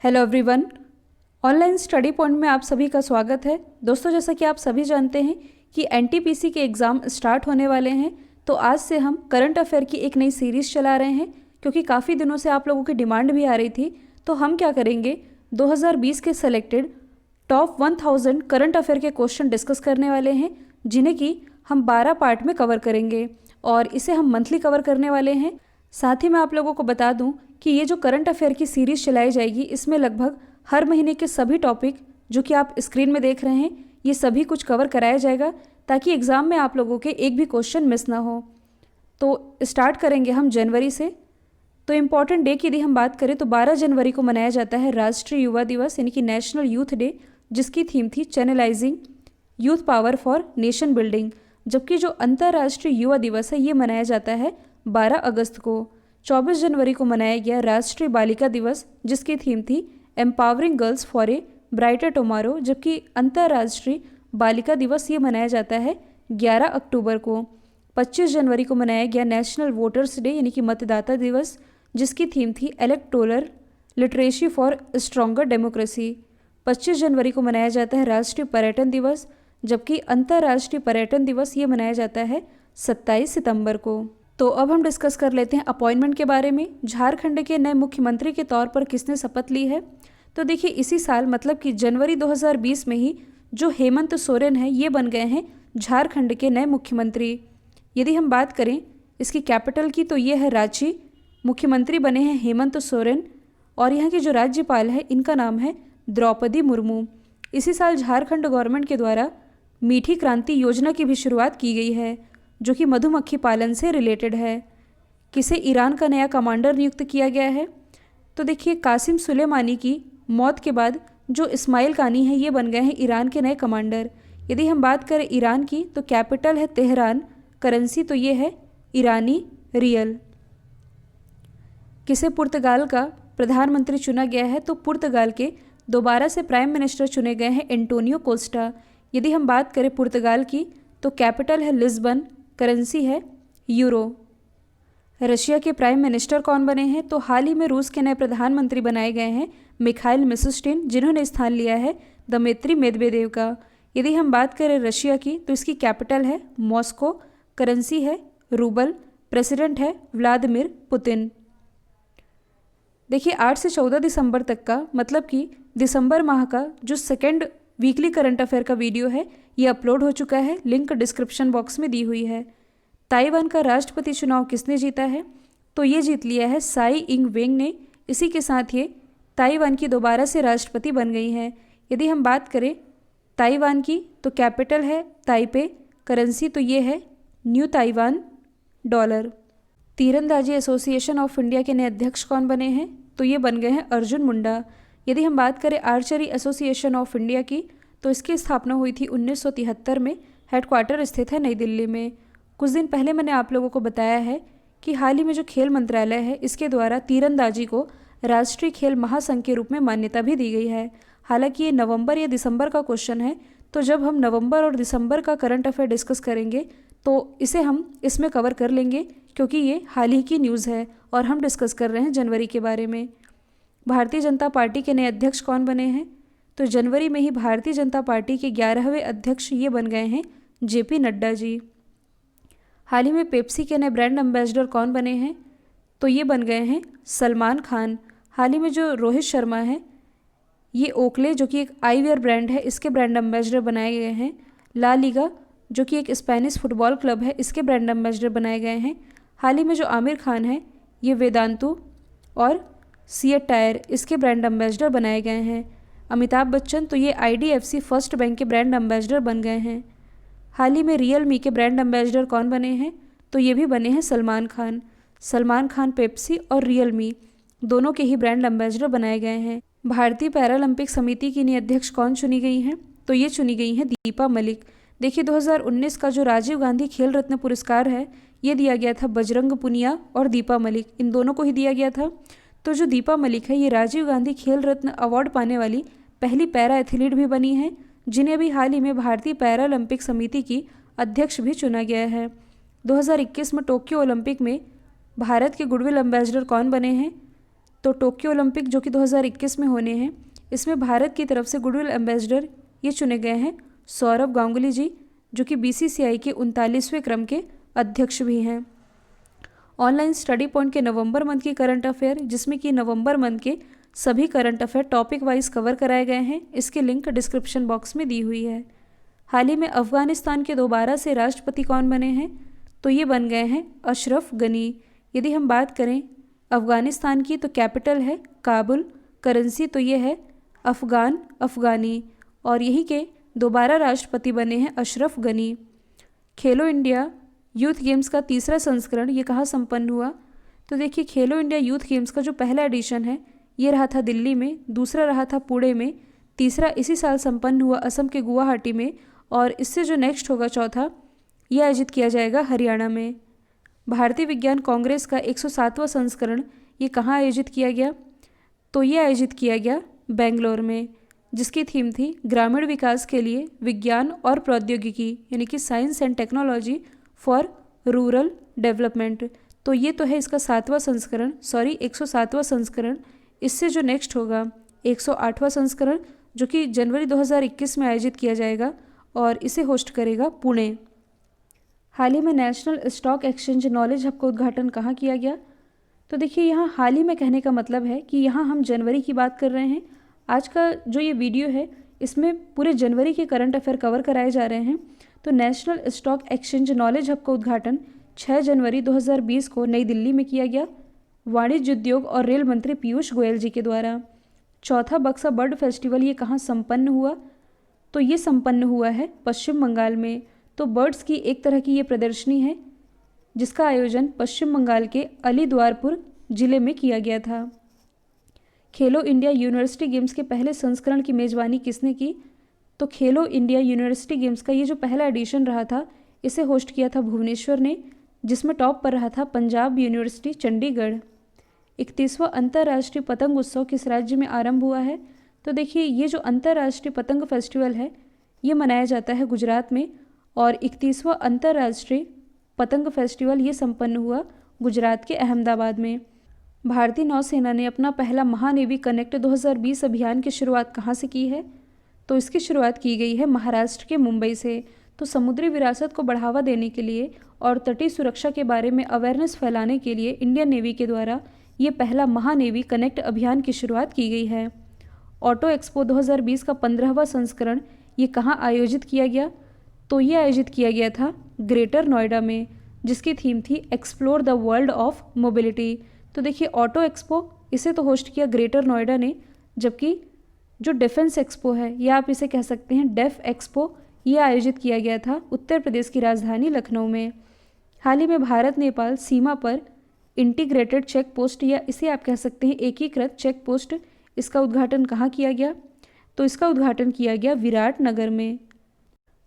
Hello everyone, online study point में आप सभी का स्वागत है। दोस्तों, जैसा कि आप सभी जानते हैं कि एनटीपीसी के एग्ज़ाम स्टार्ट होने वाले हैं, तो आज से हम करंट अफेयर की एक नई सीरीज़ चला रहे हैं, क्योंकि काफ़ी दिनों से आप लोगों की डिमांड भी आ रही थी। तो हम क्या करेंगे, 2020 के सेलेक्टेड टॉप 1000 करंट अफेयर के क्वेश्चन डिस्कस करने वाले हैं, जिन्हें कि हम 12 पार्ट में कवर करेंगे और इसे हम मंथली कवर करने वाले हैं। साथ ही मैं आप लोगों को बता दूं कि ये जो करंट अफेयर की सीरीज़ चलाई जाएगी, इसमें लगभग हर महीने के सभी टॉपिक जो कि आप स्क्रीन में देख रहे हैं, ये सभी कुछ कवर कराया जाएगा, ताकि एग्ज़ाम में आप लोगों के एक भी क्वेश्चन मिस ना हो। तो स्टार्ट करेंगे हम जनवरी से। तो इम्पॉर्टेंट डे की यदि हम बात करें तो 12 जनवरी को मनाया जाता है राष्ट्रीय युवा दिवस, यानी कि नेशनल यूथ डे, जिसकी थीम थी channelising youth power for nation building. जबकि जो अंतर्राष्ट्रीय युवा दिवस है ये मनाया जाता है 12 अगस्त को। 24 जनवरी को मनाया गया राष्ट्रीय बालिका दिवस, जिसकी थीम थी empowering girls for a brighter tomorrow. जबकि अंतर्राष्ट्रीय बालिका दिवस ये मनाया जाता है 11 अक्टूबर को। 25 जनवरी को मनाया गया नेशनल वोटर्स डे, यानी कि मतदाता दिवस, जिसकी थीम थी electoral literacy for stronger democracy. 25 जनवरी को मनाया जाता है राष्ट्रीय पर्यटन दिवस, जबकि अंतर्राष्ट्रीय पर्यटन दिवस ये मनाया जाता है 27 सितंबर को। तो अब हम डिस्कस कर लेते हैं अपॉइंटमेंट के बारे में। झारखंड के नए मुख्यमंत्री के तौर पर किसने शपथ ली है? तो देखिए, इसी साल मतलब कि जनवरी 2020 में ही जो हेमंत सोरेन है ये बन गए हैं झारखंड के नए मुख्यमंत्री। यदि हम बात करें इसकी कैपिटल की तो ये है रांची। मुख्यमंत्री बने हैं हेमंत सोरेन और यहाँ के जो राज्यपाल है इनका नाम है द्रौपदी मुर्मू। इसी साल झारखंड गवर्नमेंट के द्वारा मीठी क्रांति योजना की भी शुरुआत की गई है, जो कि मधुमक्खी पालन से रिलेटेड है। किसे ईरान का नया कमांडर नियुक्त किया गया है? तो देखिए, कासिम सुलेमानी की मौत के बाद जो इस्माइल कानी है ये बन गए हैं ईरान के नए कमांडर। यदि हम बात करें ईरान की तो कैपिटल है तेहरान, करेंसी तो ये है ईरानी रियल। किसे पुर्तगाल का प्रधानमंत्री चुना गया है? तो पुर्तगाल के दोबारा से प्राइम मिनिस्टर चुने गए हैं एंटोनियो कोस्टा। यदि हम बात करें पुर्तगाल की तो कैपिटल है लिस्बन, करेंसी है यूरो। रशिया के प्राइम मिनिस्टर कौन बने हैं? तो हाल ही में रूस के नए प्रधानमंत्री बनाए गए हैं मिखाइल मिशुस्टिन, जिन्होंने स्थान लिया है दमित्री मेदवेदेव का। यदि हम बात करें रशिया की तो इसकी कैपिटल है मॉस्को, करेंसी है रूबल, प्रेसिडेंट है व्लादिमीर पुतिन। देखिए, 8 से 14 दिसंबर तक का मतलब कि दिसंबर माह का जो सेकेंड वीकली करंट अफेयर का वीडियो है ये अपलोड हो चुका है, लिंक डिस्क्रिप्शन बॉक्स में दी हुई है। ताइवान का राष्ट्रपति चुनाव किसने जीता है? तो ये जीत लिया है साई इंग वेंग ने। इसी के साथ ये ताइवान की दोबारा से राष्ट्रपति बन गई हैं। यदि हम बात करें ताइवान की तो कैपिटल है ताइपे, करेंसी तो ये है न्यू ताइवान डॉलर। तीरंदाजी एसोसिएशन ऑफ इंडिया के नए अध्यक्ष कौन बने हैं? तो ये बन गए हैं अर्जुन मुंडा। यदि हम बात करें आर्चरी एसोसिएशन ऑफ इंडिया की तो इसकी स्थापना हुई थी 1973 में, हेडक्वार्टर स्थित है नई दिल्ली में। कुछ दिन पहले मैंने आप लोगों को बताया है कि हाल ही में जो खेल मंत्रालय है इसके द्वारा तीरंदाजी को राष्ट्रीय खेल महासंघ के रूप में मान्यता भी दी गई है। हालांकि ये नवंबर या दिसंबर का क्वेश्चन है, तो जब हम नवंबर और दिसंबर का करंट अफेयर डिस्कस करेंगे तो इसे हम इसमें कवर कर लेंगे, क्योंकि ये हाल ही की न्यूज़ है और हम डिस्कस कर रहे हैं जनवरी के बारे में। भारतीय जनता पार्टी के नए अध्यक्ष कौन बने हैं? तो जनवरी में ही भारतीय जनता पार्टी के 11वें अध्यक्ष ये बन गए हैं जेपी नड्डा जी। हाल ही में पेप्सी के नए ब्रांड एम्बेसडर कौन बने हैं? तो ये बन गए हैं सलमान खान। हाल ही में जो रोहित शर्मा है ये ओकले, जो कि एक आईवेयर ब्रांड है, इसके ब्रांड एम्बेसडर बनाए गए हैं। ला लीगा, जो कि एक स्पेनिश फुटबॉल क्लब है, इसके ब्रांड एम्बेसडर बनाए गए हैं। हाल ही में जो आमिर खान है ये वेदांतु और सीएट टायर, इसके ब्रांड एम्बेसडर बनाए गए हैं। अमिताभ बच्चन तो ये आईडीएफसी फर्स्ट बैंक के ब्रांड एम्बेसडर बन गए हैं। हाल ही में रियल मी के ब्रांड एम्बेसडर कौन बने हैं? तो ये भी बने हैं सलमान खान। सलमान खान पेप्सी और रियल मी दोनों के ही ब्रांड एम्बेसडर बनाए गए हैं। भारतीय पैरालंपिक समिति की नई अध्यक्ष कौन चुनी गई हैं? तो ये चुनी गई हैं दीपा मलिक। देखिए, 2019 का जो राजीव गांधी खेल रत्न पुरस्कार है ये दिया गया था बजरंग पुनिया और दीपा मलिक, इन दोनों को ही दिया गया था। तो जो दीपा मलिक है ये राजीव गांधी खेल रत्न अवार्ड पाने वाली पहली पैरा एथलीट भी बनी हैं, जिन्हें भी हाल ही में भारतीय पैरालंपिक समिति की अध्यक्ष भी चुना गया है। 2021 में टोक्यो ओलंपिक में भारत के गुडविल एम्बेसडर कौन बने हैं? तो टोक्यो ओलंपिक जो कि 2021 में होने हैं, इसमें भारत की तरफ से गुडविल एम्बेसडर ये चुने गए हैं सौरभ गांगुली जी, जो कि बीसीसीआई के 39वें क्रम के अध्यक्ष भी हैं। ऑनलाइन स्टडी पॉइंट के नवंबर मंथ की करंट अफेयर, जिसमें कि नवंबर मंथ के सभी current affair topic wise cover कराए गए हैं, इसके लिंक डिस्क्रिप्शन बॉक्स में दी हुई है। हाल ही में अफगानिस्तान के दोबारा से राष्ट्रपति कौन बने हैं, तो ये बन गए हैं अशरफ गनी। यदि हम बात करें अफगानिस्तान की, तो कैपिटल है काबुल, करेंसी तो ये है अफगानी, और यहीं के दोबारा राष्ट्रपति बने हैं अशरफ गनी। खेलो इंडिया यूथ गेम्स का तीसरा संस्करण ये कहाँ संपन्न हुआ, तो देखिए खेलो इंडिया यूथ गेम्स का जो पहला एडिशन है ये रहा था दिल्ली में, दूसरा रहा था पुणे में, तीसरा इसी साल संपन्न हुआ असम के गुवाहाटी में, और इससे जो नेक्स्ट होगा चौथा ये आयोजित किया जाएगा हरियाणा में। भारतीय विज्ञान कांग्रेस का 107वां संस्करण ये कहाँ आयोजित किया गया, तो ये आयोजित किया गया बेंगलोर में, जिसकी थीम थी ग्रामीण विकास के लिए विज्ञान और प्रौद्योगिकी, यानी कि science and technology for rural development. तो ये तो है इसका 107वां संस्करण। इससे जो नेक्स्ट होगा 108वां संस्करण, जो कि जनवरी 2021 में आयोजित किया जाएगा और इसे होस्ट करेगा पुणे। हाल ही में national stock exchange knowledge hub का उद्घाटन कहाँ किया गया, तो देखिए यहाँ हाल ही में कहने का मतलब है कि यहाँ हम जनवरी की बात कर रहे हैं। आज का जो ये वीडियो है इसमें पूरे जनवरी के करंट अफेयर कवर कराए जा रहे हैं। तो national stock exchange knowledge hub का उद्घाटन 6 जनवरी 2020 को नई दिल्ली में किया गया, वाणिज्य उद्योग और रेल मंत्री पीयूष गोयल जी के द्वारा। चौथा बक्सा बर्ड फेस्टिवल ये कहाँ संपन्न हुआ, तो ये संपन्न हुआ है पश्चिम बंगाल में। तो बर्ड्स की एक तरह की ये प्रदर्शनी है जिसका आयोजन पश्चिम बंगाल के अलीद्वारपुर जिले में किया गया था। खेलो इंडिया यूनिवर्सिटी गेम्स के पहले संस्करण की मेज़बानी किसने की, तो खेलो इंडिया यूनिवर्सिटी गेम्स का ये जो पहला एडिशन रहा था इसे होस्ट किया था भुवनेश्वर ने, जिसमें टॉप पर रहा था पंजाब यूनिवर्सिटी चंडीगढ़। 31वां अंतर्राष्ट्रीय पतंग उत्सव किस राज्य में आरंभ हुआ है, तो देखिए ये जो अंतर्राष्ट्रीय पतंग फेस्टिवल है ये मनाया जाता है गुजरात में, और 31वां अंतर्राष्ट्रीय पतंग फेस्टिवल ये संपन्न हुआ गुजरात के अहमदाबाद में। भारतीय नौसेना ने अपना पहला महानेवी कनेक्ट 2020 अभियान की शुरुआत कहाँ से की है, तो इसकी शुरुआत की गई है महाराष्ट्र के मुंबई से। तो समुद्री विरासत को बढ़ावा देने के लिए और तटीय सुरक्षा के बारे में अवेयरनेस फैलाने के लिए इंडियन नेवी के द्वारा ये पहला महानेवी कनेक्ट अभियान की शुरुआत की गई है। ऑटो एक्सपो 2020 का 15वां संस्करण ये कहाँ आयोजित किया गया, तो ये आयोजित किया गया था ग्रेटर नोएडा में, जिसकी थीम थी explore the world of mobility. तो देखिए ऑटो एक्सपो इसे तो होस्ट किया ग्रेटर नोएडा ने, जबकि जो डिफेंस एक्सपो है या आप इसे कह सकते हैं डेफ एक्सपो, ये आयोजित किया गया था उत्तर प्रदेश की राजधानी लखनऊ में। हाल ही में भारत नेपाल सीमा पर इंटीग्रेटेड चेक पोस्ट या इसे आप कह सकते हैं एकीकृत चेक पोस्ट, इसका उद्घाटन कहाँ किया गया, तो इसका उद्घाटन किया गया विराटनगर में।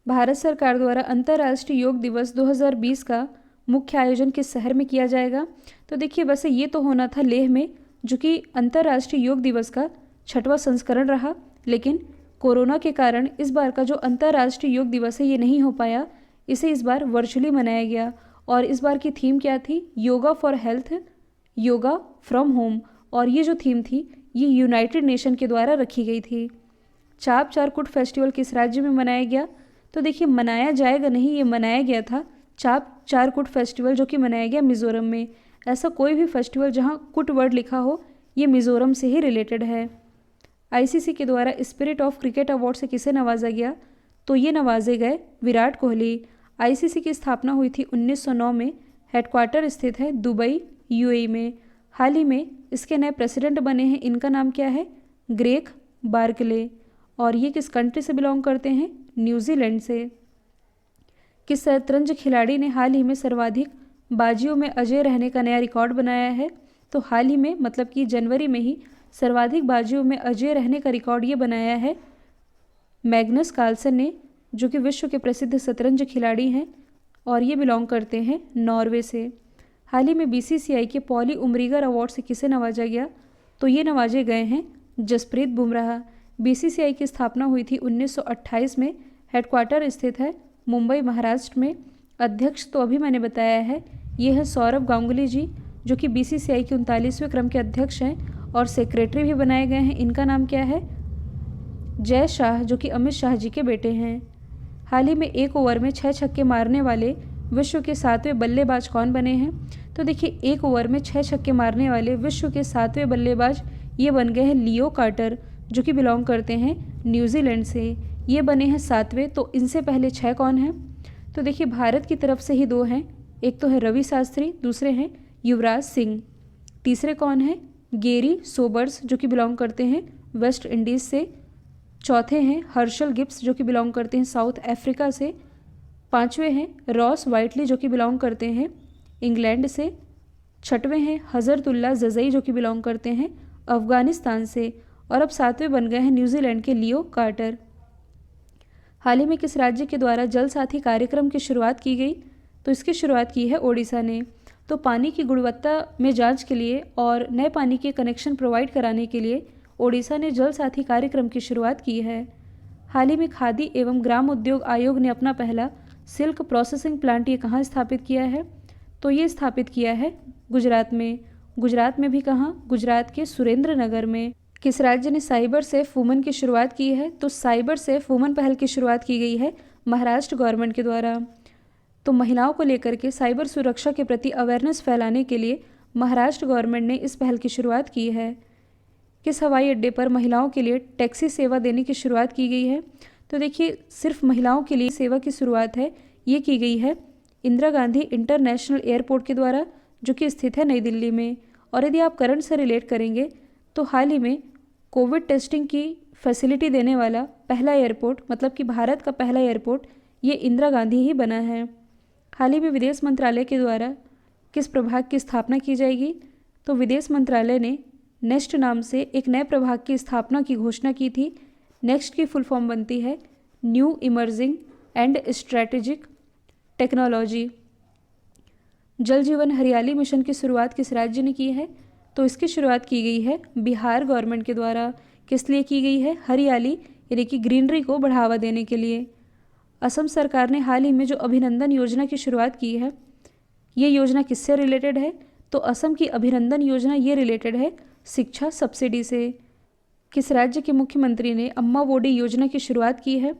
भारत सरकार द्वारा अंतर्राष्ट्रीय योग दिवस 2020 का मुख्य आयोजन किस शहर में किया जाएगा, तो देखिए वैसे ये तो होना था लेह में, जो कि अंतर्राष्ट्रीय योग दिवस का 6वां संस्करण रहा, लेकिन कोरोना के कारण इस बार का जो अंतर्राष्ट्रीय योग दिवस है ये नहीं हो पाया, इसे इस बार वर्चुअली मनाया गया। और इस बार की थीम क्या थी, yoga for health, yoga from home, और ये जो थीम थी ये यूनाइटेड नेशन के द्वारा रखी गई थी। चाप चारकुट फेस्टिवल किस राज्य में मनाया गया, तो देखिए मनाया जाएगा नहीं, ये मनाया गया था चाप चारकुट फेस्टिवल, जो कि मनाया गया मिज़ोरम में। ऐसा कोई भी फेस्टिवल जहाँ कुट वर्ड लिखा हो ये मिज़ोरम से ही रिलेटेड है। आईसीसी के द्वारा स्पिरिट ऑफ क्रिकेट अवार्ड से किसे नवाजा गया, तो ये नवाजे गए विराट कोहली। आईसीसी की स्थापना हुई थी 1909 में, हेडक्वार्टर स्थित है दुबई यूएई में। हाल ही में इसके नए प्रेसिडेंट बने हैं, इनका नाम क्या है, ग्रेग बार्कले, और ये किस कंट्री से बिलोंग करते हैं, न्यूजीलैंड से। किस शतरंज खिलाड़ी ने हाल ही में सर्वाधिक बाजियों में अजय रहने का नया रिकॉर्ड बनाया है, तो हाल ही में मतलब कि जनवरी में ही सर्वाधिक बाजियों में अजय रहने का रिकॉर्ड ये बनाया है मैग्नस कार्लसन ने, जो कि विश्व के प्रसिद्ध शतरंज खिलाड़ी हैं और ये बिलोंग करते हैं नॉर्वे से। हाल ही में बीसीसीआई के पॉली उमरीगर अवार्ड से किसे नवाजा गया, तो ये नवाजे गए हैं जसप्रीत बुमराह। बीसीसीआई की स्थापना हुई थी 1928 में, हेडक्वार्टर स्थित है मुंबई महाराष्ट्र में। अध्यक्ष तो अभी मैंने बताया है, ये है सौरभ गांगुली जी, जो कि बीसीसीआई के 39वें क्रम के अध्यक्ष हैं, और सेक्रेटरी भी बनाए गए हैं। इनका नाम क्या है? जय शाह, जो कि अमित शाह जी के बेटे हैं। हाल ही में एक ओवर में 6 छक्के मारने वाले विश्व के 7वें बल्लेबाज कौन बने हैं? तो देखिए, एक ओवर में 6 छक्के मारने वाले विश्व के 7वें बल्लेबाज ये बन गए हैं लियो कार्टर, जो कि बिलोंग करते हैं न्यूजीलैंड से। ये बने हैं 7वें। तो इनसे पहले 6 कौन हैं? तो देखिए, भारत की तरफ से ही 2 हैं। एक तो है रवि शास्त्री, दूसरे हैं युवराज सिंह। तीसरे कौन हैं? गेरी सोबर्स, जो कि बिलोंग करते हैं वेस्ट इंडीज़ से। चौथे हैं हर्षल गिब्स, जो कि बिलोंग करते हैं साउथ अफ्रीका से। पांचवें हैं रॉस वाइटली, जो कि बिलोंग करते हैं इंग्लैंड से। छठवें हैं हज़रतुल्ला जज़ई, जो कि बिलोंग करते हैं अफ़गानिस्तान से। और अब 7वें बन गए हैं न्यूजीलैंड के लियो कार्टर। हाल ही में किस राज्य के द्वारा जल साथी कार्यक्रम की शुरुआत की गई? तो इसकी शुरुआत की है ओडिशा ने। तो पानी की गुणवत्ता में जांच के लिए और नए पानी के कनेक्शन प्रोवाइड कराने के लिए ओडिशा ने जल साथी कार्यक्रम की शुरुआत की है। हाल ही में खादी एवं ग्राम उद्योग आयोग ने अपना पहला सिल्क प्रोसेसिंग प्लांट ये कहाँ स्थापित किया है? तो ये स्थापित किया है गुजरात में। गुजरात में भी कहाँ? गुजरात के सुरेंद्र नगर में। किस राज्य ने साइबर सेफ वुमेन की शुरुआत की है? तो साइबर सेफ वुमेन पहल की शुरुआत की गई है महाराष्ट्र गवर्नमेंट के द्वारा। तो महिलाओं को लेकर के साइबर सुरक्षा के प्रति अवेयरनेस फैलाने के लिए महाराष्ट्र गवर्नमेंट ने इस पहल की शुरुआत की है। किस हवाई अड्डे पर महिलाओं के लिए टैक्सी सेवा देने की शुरुआत की गई है? तो देखिए, सिर्फ महिलाओं के लिए सेवा की शुरुआत है ये की गई है इंदिरा गांधी इंटरनेशनल एयरपोर्ट के द्वारा, जो कि स्थित है नई दिल्ली में। और यदि आप करंट से रिलेट करेंगे तो हाल ही में कोविड टेस्टिंग की फैसिलिटी देने वाला पहला एयरपोर्ट, मतलब कि भारत का पहला एयरपोर्ट, ये इंदिरा गांधी ही बना है। हाल ही में विदेश मंत्रालय के द्वारा किस प्रभाग की स्थापना की जाएगी? तो विदेश मंत्रालय ने नेक्स्ट नाम से एक नए प्रभाग की स्थापना की घोषणा की थी। नेक्स्ट की फुल फॉर्म बनती है new emerging and strategic technology. जल जीवन हरियाली मिशन की शुरुआत किस राज्य ने की है? तो इसकी शुरुआत की गई है बिहार गवर्नमेंट के द्वारा। किस लिए की गई है? हरियाली यानी कि ग्रीनरी को बढ़ावा देने के लिए। असम सरकार ने हाल ही में जो अभिनंदन योजना की शुरुआत की है, ये योजना किससे रिलेटेड है? तो असम की अभिनंदन योजना ये रिलेटेड है शिक्षा सब्सिडी से। किस राज्य के मुख्यमंत्री ने अम्मा वोडी योजना की शुरुआत की है?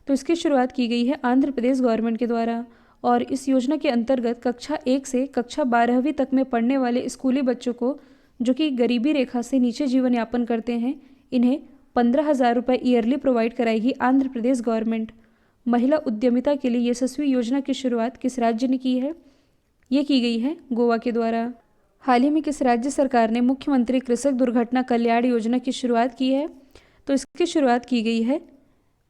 तो इसकी शुरुआत की गई है आंध्र प्रदेश गवर्नमेंट के द्वारा। और इस योजना के अंतर्गत कक्षा 1 से कक्षा 12वीं तक में पढ़ने वाले स्कूली बच्चों को, जो कि गरीबी रेखा से नीचे जीवन यापन करते हैं, इन्हें 15,000 रुपये ईयरली प्रोवाइड कराएगी आंध्र प्रदेश गवर्नमेंट। महिला उद्यमिता के लिए यशस्वी योजना की शुरुआत किस राज्य ने की है? ये की गई है गोवा के द्वारा। हाल ही में किस राज्य सरकार ने मुख्यमंत्री कृषक दुर्घटना कल्याण योजना की शुरुआत की है? तो इसकी शुरुआत की गई है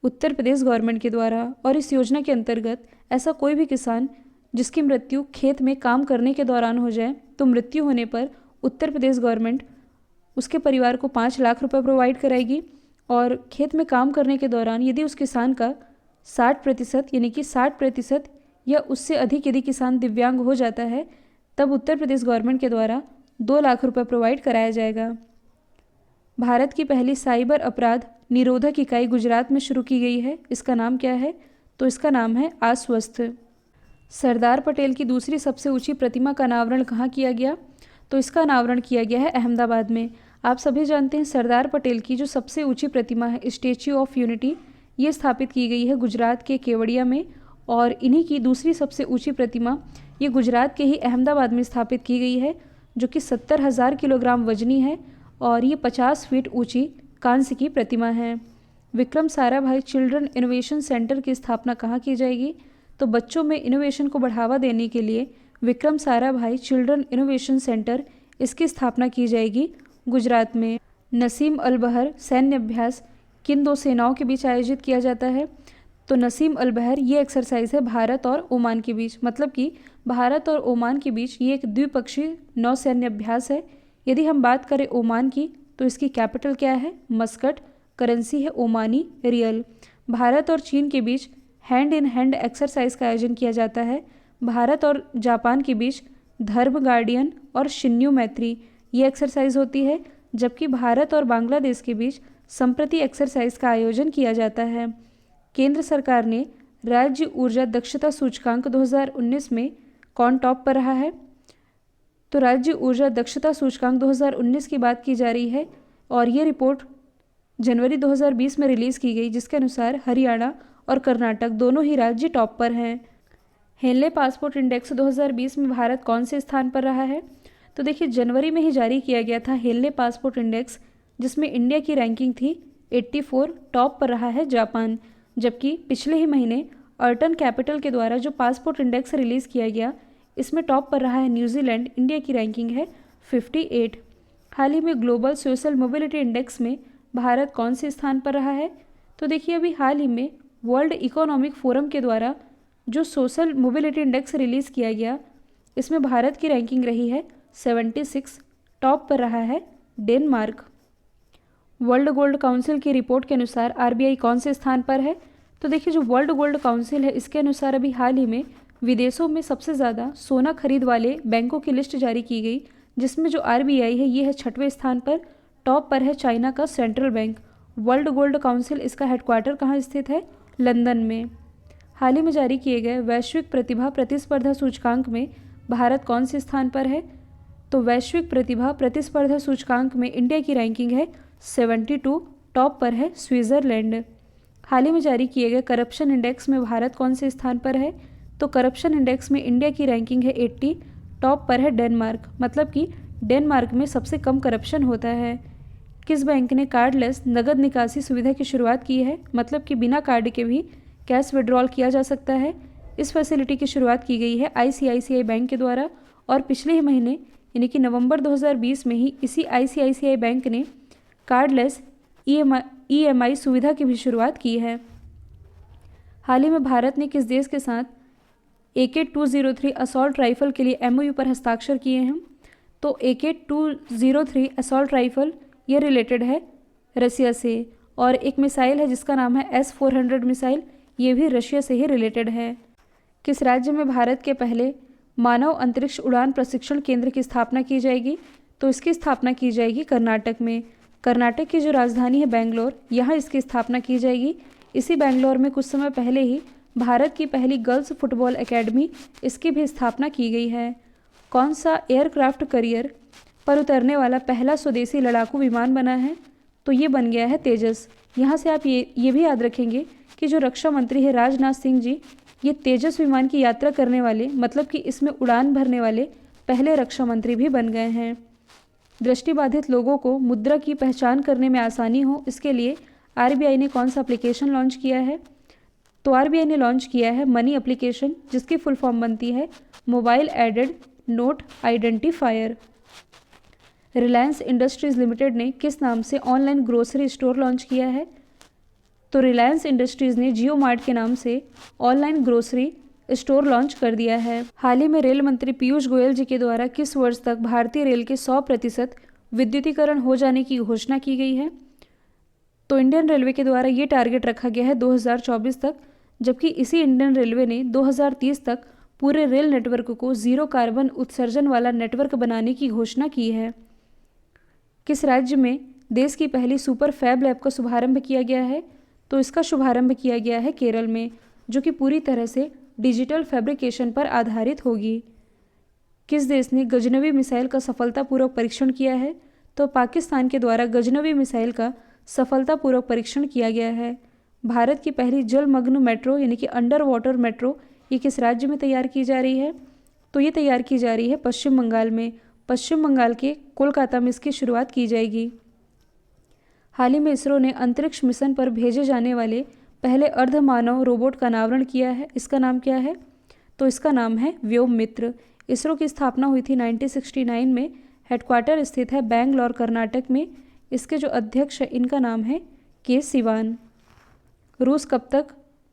उत्तर प्रदेश गवर्नमेंट के द्वारा। और इस योजना के अंतर्गत ऐसा कोई भी किसान जिसकी मृत्यु खेत में काम करने के दौरान हो जाए, तो मृत्यु होने पर उत्तर प्रदेश गवर्नमेंट उसके परिवार को 5 लाख रुपए प्रोवाइड कराएगी। और खेत में काम करने के दौरान यदि उस किसान का 60% यानी कि 60% या उससे अधिक यदि किसान दिव्यांग हो जाता है, तब उत्तर प्रदेश गवर्नमेंट के द्वारा 2 लाख रुपए प्रोवाइड कराया जाएगा। भारत की पहली साइबर अपराध निरोधक इकाई गुजरात में शुरू की गई है। इसका नाम क्या है? तो इसका नाम है आश्वस्त। सरदार पटेल की दूसरी सबसे ऊंची प्रतिमा का अनावरण कहाँ किया गया? तो इसका अनावरण किया गया है अहमदाबाद में। आप सभी जानते हैं सरदार पटेल की जो सबसे ऊंची प्रतिमा है स्टैच्यू ऑफ यूनिटी, ये स्थापित की गई है गुजरात के केवड़िया में। और इन्हीं की दूसरी सबसे ऊंची प्रतिमा ये गुजरात के ही अहमदाबाद में स्थापित की गई है, जो कि 70,000 किलोग्राम वजनी है और ये 50 फीट ऊंची कांस्य की प्रतिमा है। Vikram Sarabhai children innovation centre की स्थापना कहाँ की जाएगी? तो बच्चों में इनोवेशन को बढ़ावा देने के लिए Vikram Sarabhai children innovation centre, इसकी स्थापना की जाएगी गुजरात में। नसीम अल बहर सैन्य अभ्यास किन 2 सेनाओं के बीच आयोजित किया जाता है? तो नसीम अल बहर ये एक्सरसाइज है भारत और ओमान के बीच, मतलब कि भारत और ओमान के बीच ये एक द्विपक्षीय नौसैन्य अभ्यास है। यदि हम बात करें ओमान की, तो इसकी कैपिटल क्या है? मस्कट। करेंसी है ओमानी रियल। भारत और चीन के बीच हैंड इन हैंड एक्सरसाइज का आयोजन किया जाता है। भारत और जापान के बीच धर्म गार्डियन और शिन्यू मैत्री ये एक्सरसाइज होती है, जबकि भारत और बांग्लादेश के बीच संप्रति एक्सरसाइज का आयोजन किया जाता है। केंद्र सरकार ने राज्य ऊर्जा दक्षता सूचकांक 2019 में कौन टॉप पर रहा है? तो राज्य ऊर्जा दक्षता सूचकांक 2019 की बात की जा रही है और ये रिपोर्ट जनवरी 2020 में रिलीज़ की गई, जिसके अनुसार हरियाणा और कर्नाटक दोनों ही राज्य टॉप पर हैं। हेनले पासपोर्ट इंडेक्स 2020 में भारत कौन से स्थान पर रहा है? तो देखिए, जनवरी में ही जारी किया गया था हेनले पासपोर्ट इंडेक्स, जिसमें इंडिया की रैंकिंग थी 84, टॉप पर रहा है जापान। जबकि पिछले ही महीने अर्टन कैपिटल के द्वारा जो पासपोर्ट इंडेक्स रिलीज़ किया गया, इसमें टॉप पर रहा है न्यूजीलैंड, इंडिया की रैंकिंग है 58। हाल ही में ग्लोबल सोशल मोबिलिटी इंडेक्स में भारत कौन से स्थान पर रहा है? तो देखिए, अभी हाल ही में वर्ल्ड इकोनॉमिक फोरम के द्वारा जो सोशल मोबिलिटी इंडेक्स रिलीज़ किया गया, इसमें भारत की रैंकिंग रही है 76, टॉप पर रहा है डेनमार्क। वर्ल्ड गोल्ड काउंसिल की रिपोर्ट के अनुसार आरबीआई कौन से स्थान पर है? तो देखिए, जो वर्ल्ड गोल्ड काउंसिल है, इसके अनुसार अभी हाल ही में विदेशों में सबसे ज़्यादा सोना खरीद वाले बैंकों की लिस्ट जारी की गई, जिसमें जो आरबीआई है ये है 6वें स्थान पर। टॉप पर है चाइना का central bank. World gold council, इसका हेडक्वार्टर कहाँ स्थित है? लंदन में। हाल ही में जारी किए गए वैश्विक प्रतिभा प्रतिस्पर्धा सूचकांक में भारत कौन से स्थान पर है? तो वैश्विक प्रतिभा प्रतिस्पर्धा सूचकांक में इंडिया की रैंकिंग है 72, टॉप पर है स्विट्जरलैंड। हाल ही में जारी किए गए करप्शन इंडेक्स में भारत कौन से स्थान पर है? तो करप्शन इंडेक्स में इंडिया की रैंकिंग है 80, टॉप पर है डेनमार्क। मतलब कि डेनमार्क में सबसे कम करप्शन होता है। किस बैंक ने कार्डलेस नगद निकासी सुविधा की शुरुआत की है? मतलब कि बिना कार्ड के भी कैश विड्रॉल किया जा सकता है। इस फैसिलिटी की शुरुआत की गई है आईसीआईसीआई बैंक के द्वारा और पिछले ही महीने यानी कि नवंबर 2020 में ही इसी आईसीआईसीआई बैंक ने कार्डलेस ईएमआई सुविधा की भी शुरुआत की है। हाल ही में भारत ने किस देश के साथ AK-203 असॉल्ट राइफल के लिए MOU पर हस्ताक्षर किए हैं? तो AK-203 असॉल्ट राइफल ये रिलेटेड है रसिया से, और एक मिसाइल है जिसका नाम है S-400 मिसाइल, ये भी रशिया से ही रिलेटेड है। किस राज्य में भारत के पहले मानव अंतरिक्ष उड़ान प्रशिक्षण केंद्र की स्थापना की जाएगी? तो इसकी स्थापना की जाएगी कर्नाटक में। कर्नाटक की जो राजधानी है बेंगलोर, यहाँ इसकी स्थापना की जाएगी। इसी बेंगलोर में कुछ समय पहले ही भारत की पहली गर्ल्स फुटबॉल एकेडमी, इसकी भी स्थापना की गई है। कौन सा एयरक्राफ्ट कैरियर पर उतरने वाला पहला स्वदेशी लड़ाकू विमान बना है? तो ये बन गया है तेजस। यहाँ से आप ये भी याद रखेंगे कि जो रक्षा मंत्री है राजनाथ सिंह जी, ये तेजस विमान की यात्रा करने वाले, मतलब कि इसमें उड़ान भरने वाले पहले रक्षा मंत्री भी बन गए हैं। दृष्टिबाधित लोगों को मुद्रा की पहचान करने में आसानी हो, इसके लिए आरबीआई ने कौन सा एप्लीकेशन लॉन्च किया है? तो आरबीआई ने लॉन्च किया है मनी एप्लीकेशन, जिसकी फुल फॉर्म बनती है mobile aided note identifier. Reliance industries limited ने किस नाम से ऑनलाइन ग्रोसरी स्टोर लॉन्च किया है? तो रिलायंस इंडस्ट्रीज ने जियो मार्ट के नाम से ऑनलाइन ग्रोसरी स्टोर लॉन्च कर दिया है। हाल ही में रेल मंत्री पीयूष गोयल जी के द्वारा किस वर्ष तक भारतीय रेल के 100% विद्युतीकरण हो जाने की घोषणा की गई है? तो इंडियन रेलवे के द्वारा ये टारगेट रखा गया है 2024 तक, जबकि इसी इंडियन रेलवे ने 2030 तक पूरे रेल नेटवर्क को जीरो कार्बन उत्सर्जन वाला नेटवर्क बनाने की घोषणा की है। किस राज्य में देश की पहली सुपर फैब लैब का शुभारंभ किया गया है? तो इसका शुभारंभ किया गया है केरल में, जो कि पूरी तरह से डिजिटल फैब्रिकेशन पर आधारित होगी। किस देश ने गजनवी मिसाइल का सफलतापूर्वक परीक्षण किया है? तो पाकिस्तान के द्वारा गजनवी मिसाइल का सफलतापूर्वक परीक्षण किया गया है। भारत की पहली जलमग्न मेट्रो यानी कि अंडर वाटर मेट्रो ये किस राज्य में तैयार की जा रही है? तो ये तैयार की जा रही है पश्चिम बंगाल में। पश्चिम बंगाल के कोलकाता में इसकी शुरुआत की जाएगी। हाल ही में इसरो ने अंतरिक्ष मिशन पर भेजे जाने वाले पहले अर्धमानव रोबोट का अनावरण किया है। इसका नाम क्या है? तो इसका नाम है व्योममित्र। इसरो की स्थापना हुई थी 1969 में। हेडक्वार्टर स्थित है बेंगलोर कर्नाटक में। इसके जो अध्यक्ष है इनका नाम है के सिवान। रूस कब तक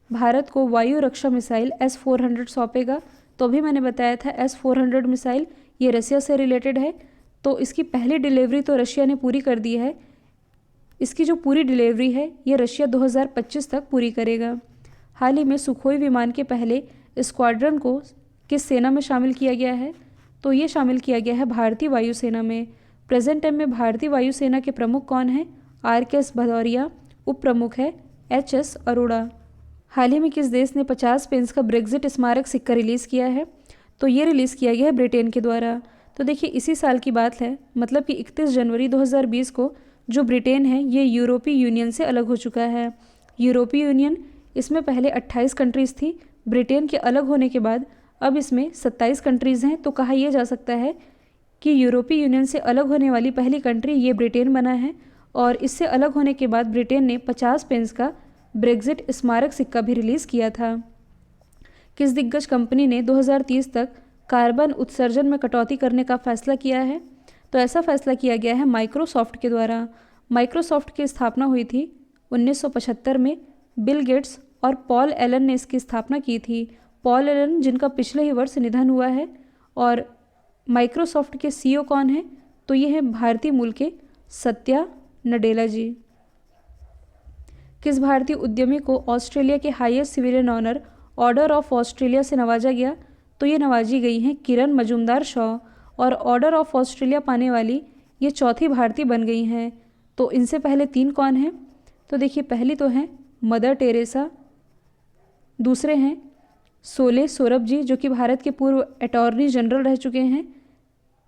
भारत को वायु रक्षा मिसाइल S-400 सौंपेगा? तो अभी मैंने बताया था S-400 मिसाइल ये रसिया से रिलेटेड है, तो इसकी पहली डिलीवरी तो रशिया ने पूरी कर दी है। इसकी जो पूरी डिलीवरी है ये रशिया 2025 तक पूरी करेगा। हाल ही में सुखोई विमान के पहले स्क्वाड्रन को किस सेना में शामिल किया गया है? तो ये शामिल किया गया है भारतीय वायुसेना में। प्रेजेंट टाइम में भारतीय वायुसेना के प्रमुख कौन हैं? RKS भदौरिया। उप प्रमुख है HS अरोड़ा। हाल ही में किस देश ने 50 पेंस का ब्रेग्जिट स्मारक सिक्का रिलीज़ किया है? तो ये रिलीज़ किया गया है ब्रिटेन के द्वारा। तो देखिए इसी साल की बात है, मतलब कि 31 जनवरी 2020 को जो ब्रिटेन है ये यूरोपीय यूनियन से अलग हो चुका है। यूरोपीय यूनियन, इसमें पहले 28 कंट्रीज़ थी। ब्रिटेन के अलग होने के बाद अब इसमें 27 कंट्रीज़ हैं। तो कहा यह जा सकता है कि यूरोपीय यूनियन से अलग होने वाली पहली कंट्री ये ब्रिटेन बना है। और इससे अलग होने के बाद ब्रिटेन ने 50 पेंस का ब्रेग्जिट स्मारक सिक्का भी रिलीज़ किया था। किस दिग्गज कंपनी ने 2030 तक कार्बन उत्सर्जन में कटौती करने का फैसला किया है? तो ऐसा फैसला किया गया है माइक्रोसॉफ्ट के द्वारा। माइक्रोसॉफ्ट की स्थापना हुई थी 1975 में। बिल गेट्स और पॉल एलन ने इसकी स्थापना की थी। पॉल एलन जिनका पिछले ही वर्ष निधन हुआ है। और माइक्रोसॉफ्ट के सीईओ कौन है? तो ये है भारतीय मूल के सत्या नडेला जी। किस भारतीय उद्यमी को ऑस्ट्रेलिया के highest civilian honour Order of Australia से नवाजा गया? तो ये नवाजी गई हैं किरण मजूमदार शॉ। और ऑर्डर ऑफ ऑस्ट्रेलिया पाने वाली ये चौथी भारतीय बन गई हैं। तो इनसे पहले 3 कौन हैं? तो देखिए पहली तो हैं मदर टेरेसा, दूसरे हैं सोले सोरभ जी जो कि भारत के पूर्व अटॉर्नी जनरल रह चुके हैं,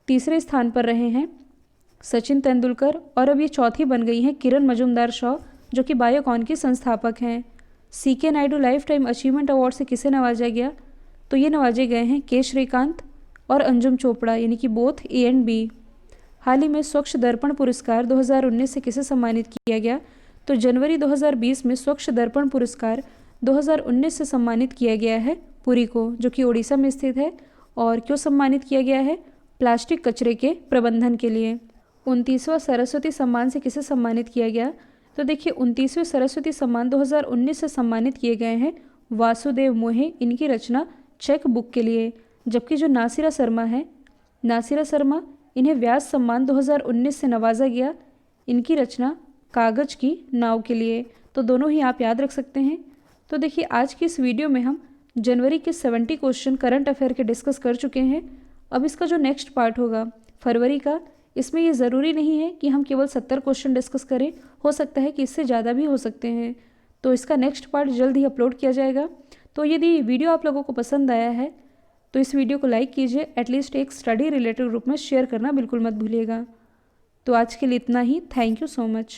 तीसरे स्थान पर रहे हैं सचिन तेंदुलकर, और अब ये चौथी बन गई हैं किरण मजूमदार शॉ जो कि बायोकॉन की संस्थापक हैं। CK Nayudu life time achievement award से किसे नवाजा गया? तो ये नवाजे गए हैं के श्रीकांत और अंजुम चोपड़ा, यानी कि बोथ ए एंड बी। हाल ही में स्वच्छ दर्पण पुरस्कार 2019 से किसे सम्मानित किया गया? तो जनवरी 2020 में स्वच्छ दर्पण पुरस्कार 2019 से सम्मानित किया गया है पुरी को, जो कि ओडिशा में स्थित है। और क्यों सम्मानित किया गया है? प्लास्टिक कचरे के प्रबंधन के लिए। 29वां सरस्वती सम्मान से किसे सम्मानित किया गया? तो देखिए 29वें सरस्वती सम्मान 2019 से सम्मानित किए गए हैं वासुदेव मोहे, इनकी रचना चेक बुक के लिए। जबकि जो नासिरा शर्मा है, नासिरा शर्मा, इन्हें व्यास सम्मान 2019 से नवाजा गया, इनकी रचना कागज की नाव के लिए। तो दोनों ही आप याद रख सकते हैं। तो देखिए आज की इस वीडियो में हम जनवरी के 70 क्वेश्चन करंट अफेयर के डिस्कस कर चुके हैं। अब इसका जो नेक्स्ट पार्ट होगा फरवरी का, इसमें ये ज़रूरी नहीं है कि हम केवल 70 क्वेश्चन डिस्कस करें, हो सकता है कि इससे ज़्यादा भी हो सकते हैं। तो इसका नेक्स्ट पार्ट जल्द ही अपलोड किया जाएगा। तो यदि वीडियो आप लोगों को पसंद आया है तो इस वीडियो को लाइक कीजिए, एटलीस्ट एक स्टडी रिलेटेड ग्रुप में शेयर करना बिल्कुल मत भूलिएगा। तो आज के लिए इतना ही। Thank you so much.